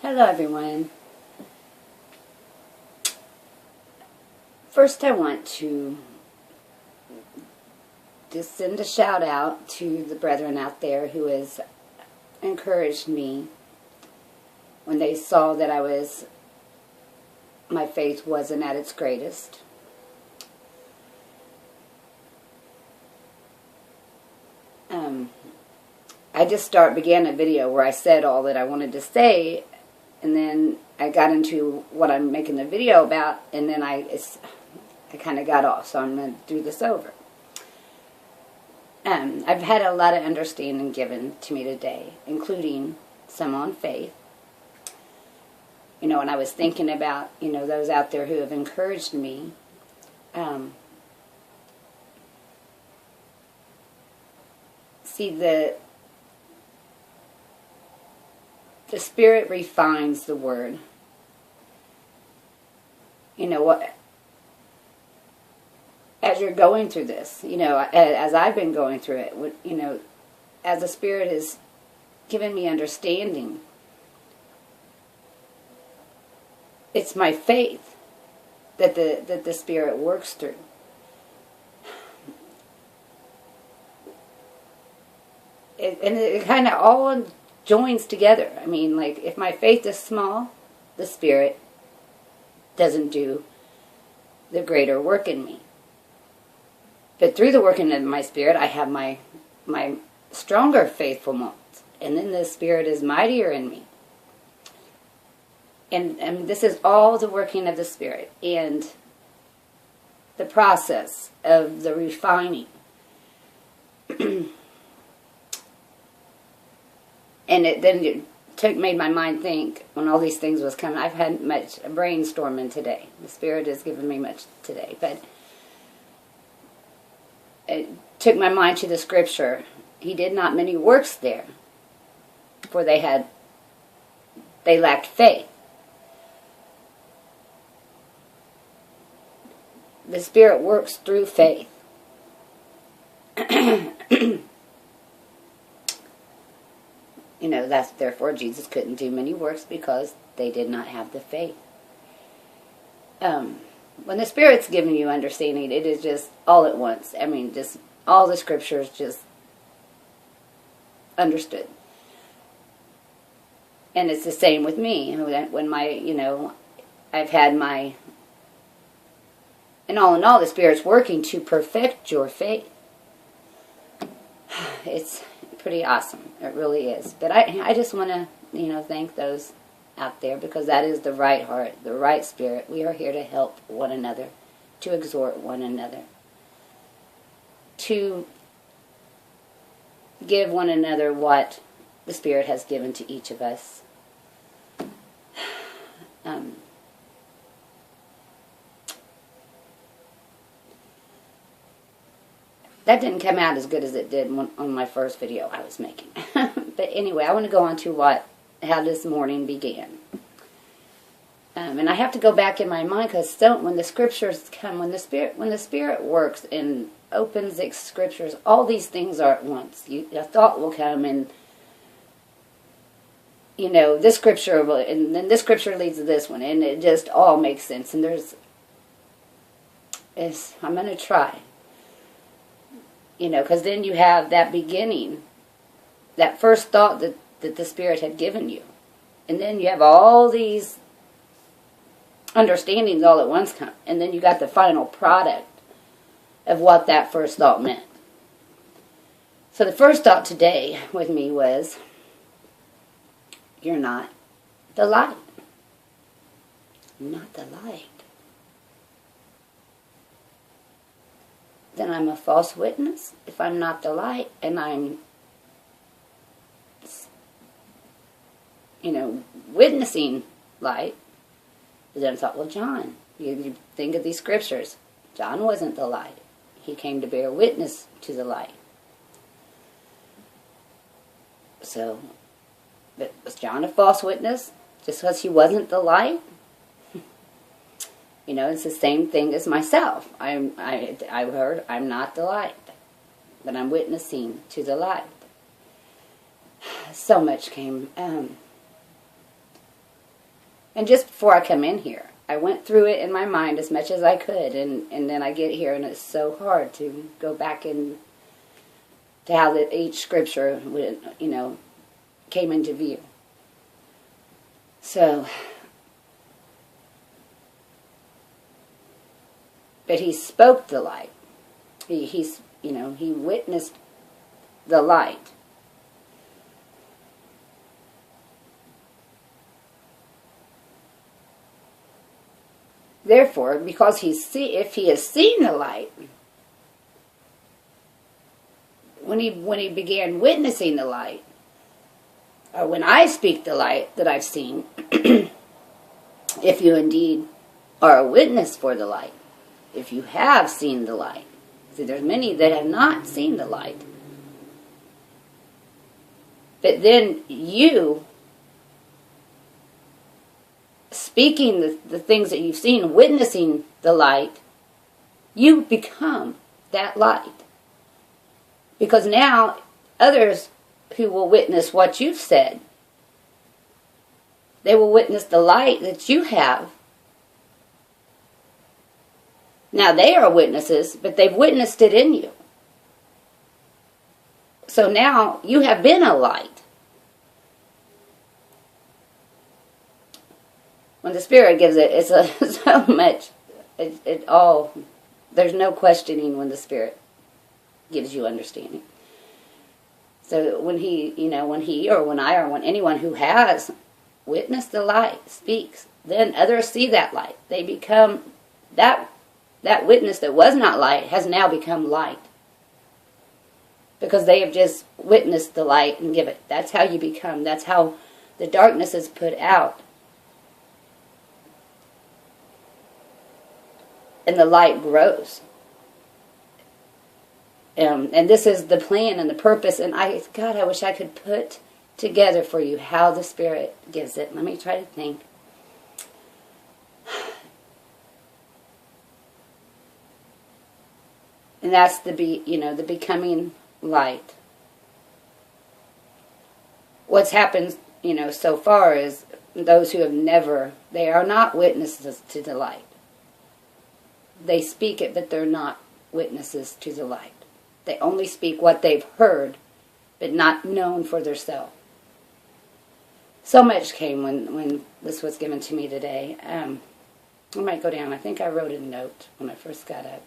Hello everyone. First I want to just send a shout out to the brethren out there who has encouraged me when they saw that my faith wasn't at its greatest. I just began a video where I said all that I wanted to say, and then I got into what I'm making the video about, and then I kind of got off, so I'm going to do this over. I've had a lot of understanding given to me today, including some on faith. And I was thinking about, those out there who have encouraged me. See, the Spirit refines the Word. As you're going through this, as I've been going through it, as the Spirit has given me understanding, it's my faith that the Spirit works through. It kind of all joins together. I mean, like, if my faith is small, the Spirit doesn't do the greater work in me. But through the working of my Spirit, I have my stronger faithful moments. And then the Spirit is mightier in me. And this is all the working of the Spirit and the process of the refining. And it made my mind think when all these things was coming. I've had much brainstorming today. The Spirit has given me much today. But it took my mind to the scripture. He did not many works there, for they lacked faith. The Spirit works through faith. Therefore Jesus couldn't do many works because they did not have the faith. When the Spirit's giving you understanding, it is just all at once. I mean, just all the scriptures just understood. And it's the same with me. When I've had my... And all in all, the Spirit's working to perfect your faith. It's pretty awesome. It really is. But I just want to, thank those out there, because that is the right heart, the right spirit. We are here to help one another, to exhort one another, to give one another what the Spirit has given to each of us. That didn't come out as good as it did on my first video I was making. But anyway, I want to go on to how this morning began. And I have to go back in my mind, because when the scriptures come, when the Spirit works and opens the scriptures, all these things are at once. A thought will come, and this scripture will, and then this scripture leads to this one, and it just all makes sense. And I'm going to try. Because then you have that beginning, that first thought that the Spirit had given you. And then you have all these understandings all at once come. And then you got the final product of what that first thought meant. So the first thought today with me was, you're not the light. You're not the light. Then I'm a false witness if I'm not the light, and I'm, witnessing light. But then I thought, well, John, you think of these scriptures. John wasn't the light. He came to bear witness to the light. So, but was John a false witness just because he wasn't the light? It's the same thing as myself. I heard I'm not the light, but I'm witnessing to the light. So much came. And just before I come in here, I went through it in my mind as much as I could, and then I get here, and it's so hard to go back in to how each scripture would, came into view. So, but he spoke the light. He witnessed the light. Therefore, because if he has seen the light, when he began witnessing the light, or when I speak the light that I've seen, if you indeed are a witness for the light, if you have seen the light. See, there's many that have not seen the light. But then you, speaking the things that you've seen, witnessing the light, you become that light. Because now others who will witness what you've said, they will witness the light that you have. Now they are witnesses, but they've witnessed it in you. So now you have been a light. When the Spirit gives it, it's so much. It all. There's no questioning when the Spirit gives you understanding. So when when anyone who has witnessed the light speaks, then others see that light. They become that witness that was not light has now become light. Because they have just witnessed the light and give it. That's how you become. That's how the darkness is put out. And the light grows. And this is the plan and the purpose. And I wish I could put together for you how the Spirit gives it. Let me try to think. And that's the becoming light. What's happened, so far is those who have never, they are not witnesses to the light. They speak it, but they're not witnesses to the light. They only speak what they've heard, but not known for themselves. So much came when this was given to me today. I might go down. I think I wrote a note when I first got up.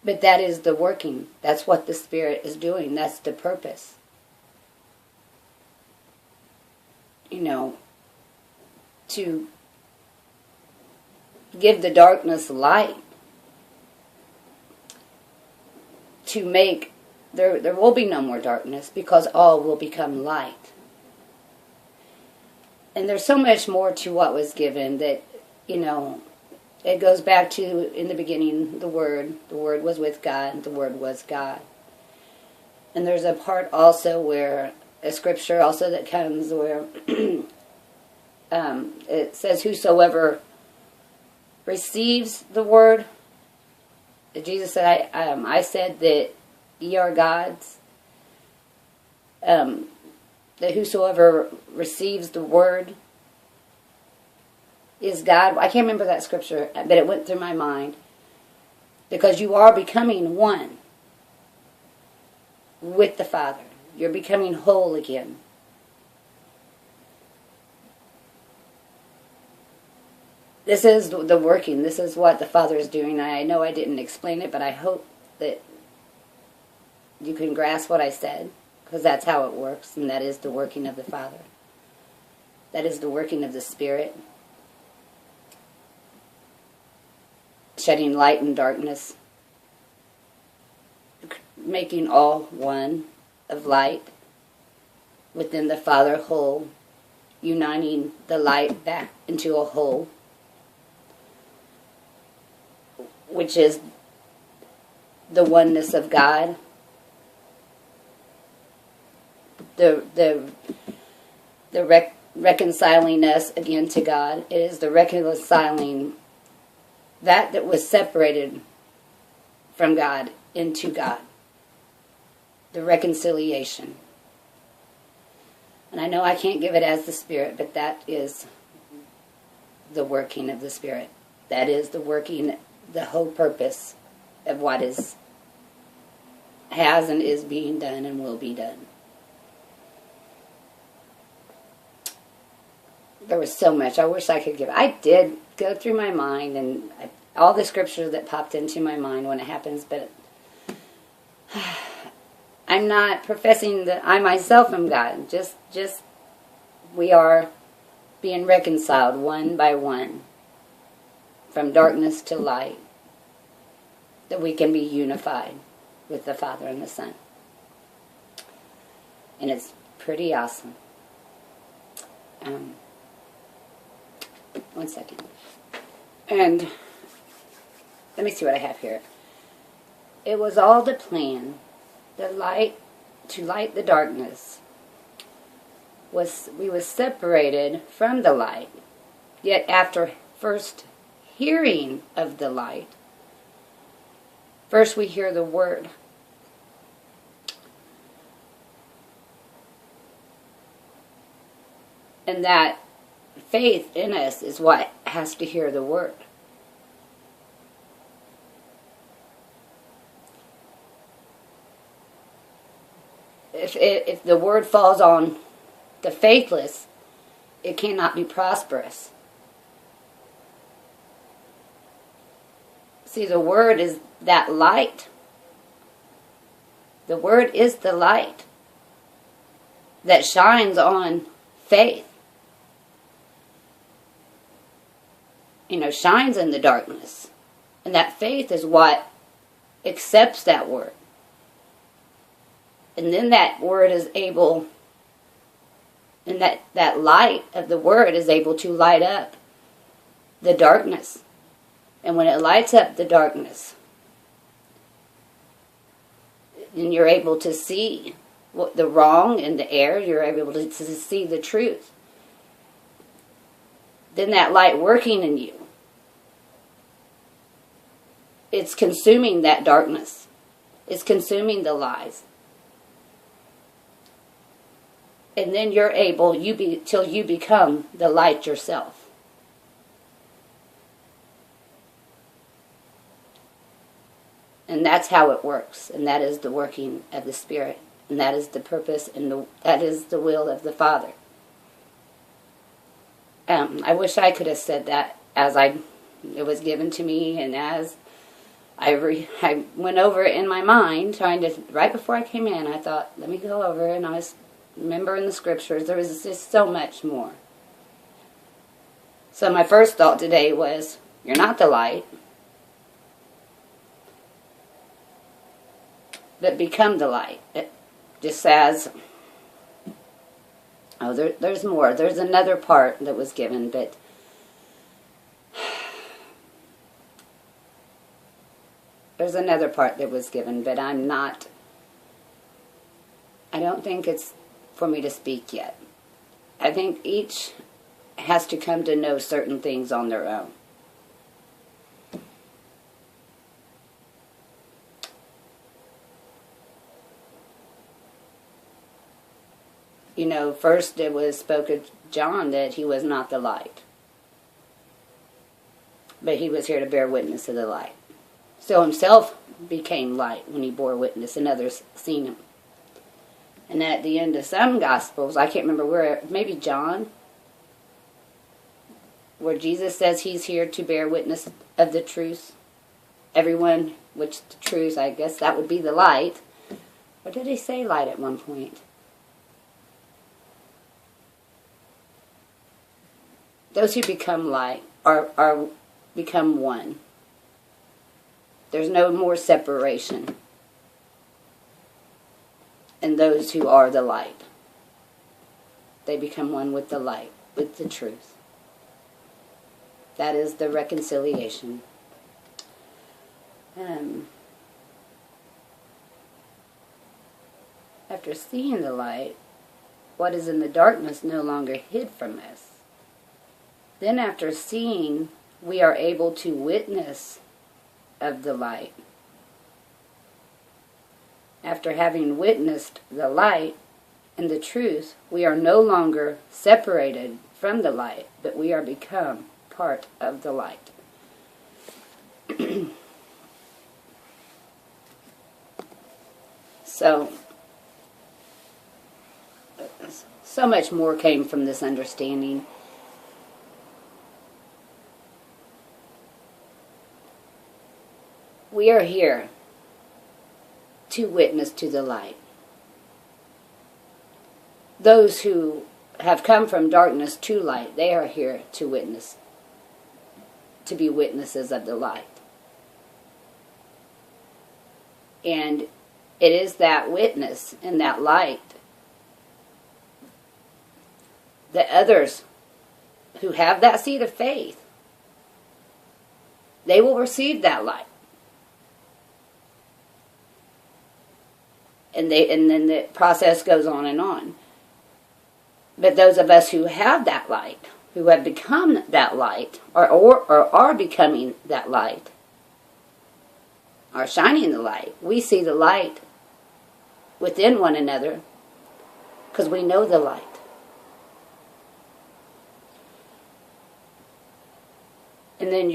But that is the working. That's what the Spirit is doing. That's the purpose. To give the darkness light. To make, there will be no more darkness because all will become light. And there's so much more to what was given that, it goes back to, in the beginning, the Word. The Word was with God. The Word was God. And there's a part also where, a scripture also that comes where it says, whosoever receives the Word. Jesus said, I said that ye are gods. That whosoever receives the Word is God. I can't remember that scripture, but it went through my mind. Because you are becoming one with the Father. You're becoming whole again. This is the working. This is what the Father is doing. I know I didn't explain it, but I hope that you can grasp what I said. Because that's how it works, and that is the working of the Father. That is the working of the Spirit. Shedding light in darkness. Making all one of light within the Father whole. Uniting the light back into a whole. Which is the oneness of God. The reconciling us again to God. It is the reconciling that was separated from God into God. The reconciliation. And I know I can't give it as the Spirit, but that is the working of the Spirit. That is the working, the whole purpose of what has and is being done and will be done. There was so much I wish I could give. I did go through my mind and all the scriptures that popped into my mind when it happens, but I'm not professing that I myself am God. Just we are being reconciled one by one from darkness to light, that we can be unified with the Father and the Son. And it's pretty awesome. One second. And let me see what I have here. It was all the plan, the light, to light the darkness. We was separated from the light. Yet after first hearing of the light, first we hear the word. And that faith in us is what has to hear the word. If the word falls on the faithless, it cannot be prosperous. See, the word is that light. The word is the light that shines on faith. Shines in the darkness. And that faith is what accepts that word. And then that word is able, and that light of the word is able to light up the darkness. And when it lights up the darkness, and you're able to see what the wrong and the error, you're able to see the truth. Then that light working in you, it's consuming that darkness. It's consuming the lies. And then you're able, till you become the light yourself. And that's how it works. And that is the working of the Spirit. And that is the purpose, and that is the will of the Father. I wish I could have said that as it was given to me, and as I went over it in my mind, right before I came in, I thought, let me go over it, and I was remembering the scriptures. There was just so much more. So my first thought today was, you're not the light, but become the light. It just says, there's more. There's another part that was given, but there's another part that was given, but I don't think it's for me to speak yet. I think each has to come to know certain things on their own. First it was spoken of John that he was not the light, but he was here to bear witness of the light. So himself became light when he bore witness, and others seen him. And at the end of some Gospels, I can't remember where, maybe John, where Jesus says he's here to bear witness of the truth. Everyone, which the truth, I guess that would be the light. Or did he say light at one point? Those who become light are become one. There's no more separation in those who are the light. They become one with the light, with the truth. That is the reconciliation. After seeing the light, what is in the darkness no longer hid from us. Then after seeing, we are able to witness of the light. After having witnessed the light, in the truth, we are no longer separated from the light, but we are become part of the light. So much more came from this understanding. We are here to witness to the light. Those who have come from darkness to light, they are here to witness, to be witnesses of the light. And it is that witness and that light that others who have that seed of faith, they will receive that light. And then the process goes on and on. But those of us who have that light, who have become that light, or are becoming that light, are shining the light. We see the light within one another because we know the light. And then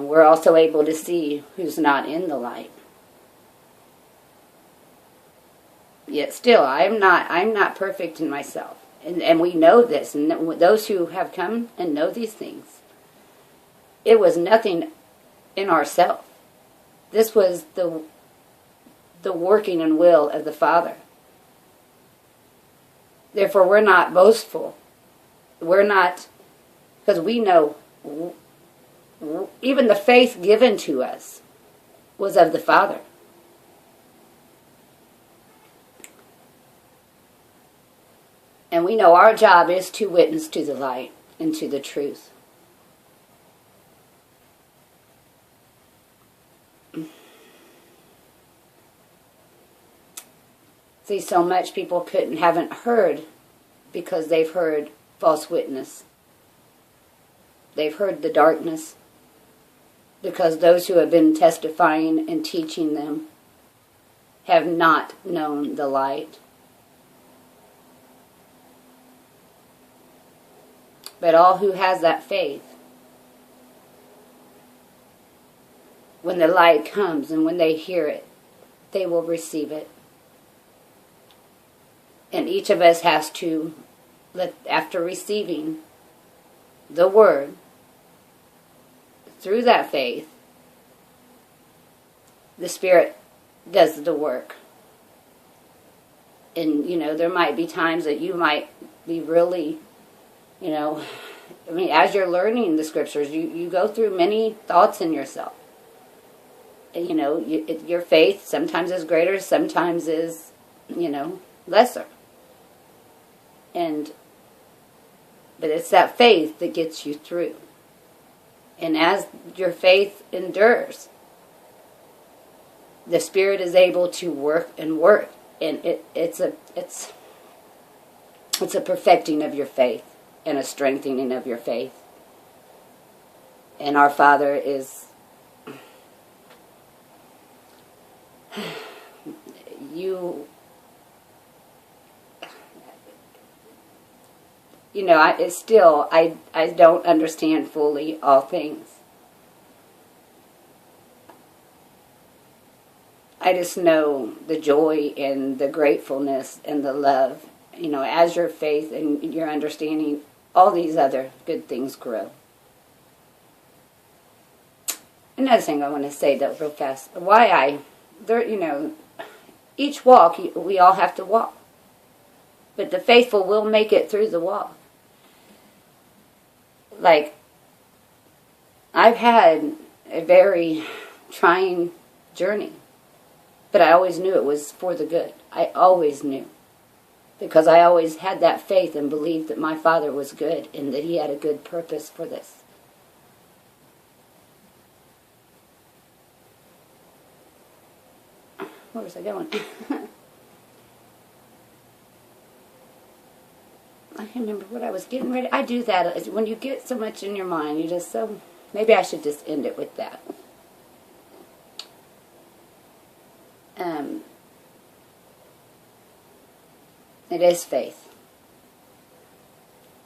we're also able to see who's not in the light. Yet still, I'm not perfect in myself. And we know this. And those who have come and know these things, it was nothing in ourselves. This was the working and will of the Father. Therefore, we're not boastful. We're not, because we know even the faith given to us was of the Father. And we know our job is to witness to the light and to the truth. See, so much people haven't heard because they've heard false witness. They've heard the darkness because those who have been testifying and teaching them have not known the light. But all who has that faith, when the light comes and when they hear it, they will receive it. And each of us has to, after receiving the Word, through that faith, the Spirit does the work. And, there might be times that you might be really, as you're learning the Scriptures, you go through many thoughts in yourself. And, your faith sometimes is greater, sometimes is, lesser. But it's that faith that gets you through. And as your faith endures, the Spirit is able to work and work. And it's a perfecting of your faith and a strengthening of your faith. And our Father is, I don't understand fully all things. I just know the joy and the gratefulness and the love. As your faith and your understanding, all these other good things grow. Another thing I want to say though real fast. Each walk, we all have to walk. But the faithful will make it through the walk. Like, I've had a very trying journey. But I always knew it was for the good. I always knew. Because I always had that faith and believed that my Father was good and that He had a good purpose for this. Where was I going? I can't remember what I was getting ready. I do that. When you get so much in your mind, you just maybe I should just end it with that. It is faith.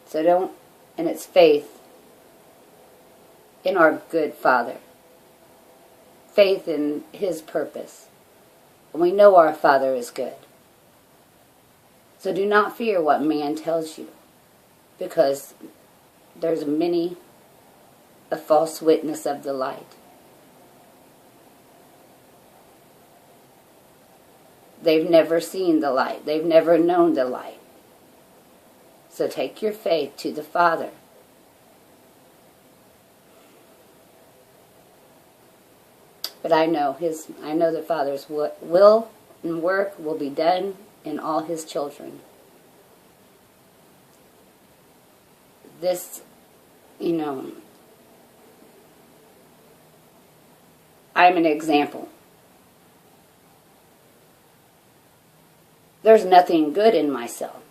So don't, and it's faith in our good Father. Faith in His purpose. And we know our Father is good. So do not fear what man tells you, because there's many a false witness of the light. They've never seen the light. They've never known the light. So take your faith to the Father. But I know the Father's will and work will be done in all His children. This, I'm an example. There's nothing good in myself.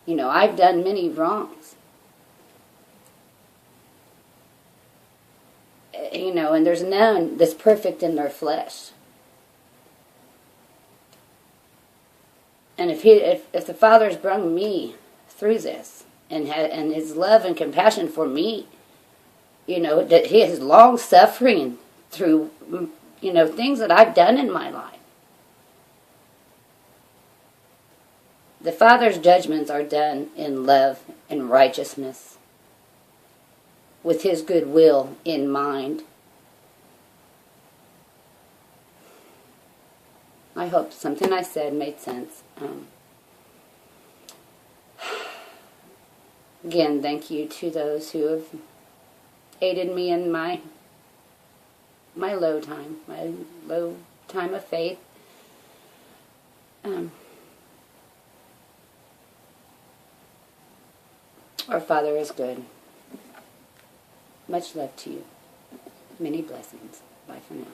I've done many wrongs. And there's none that's perfect in their flesh. And if the Father's brought me through this, and His love and compassion for me, that He is long suffering through, things that I've done in my life. The Father's judgments are done in love and righteousness, with His good will in mind. I hope something I said made sense. Again, thank you to those who have aided me in my low time of faith. Our Father is good. Much love to you. Many blessings. Bye for now.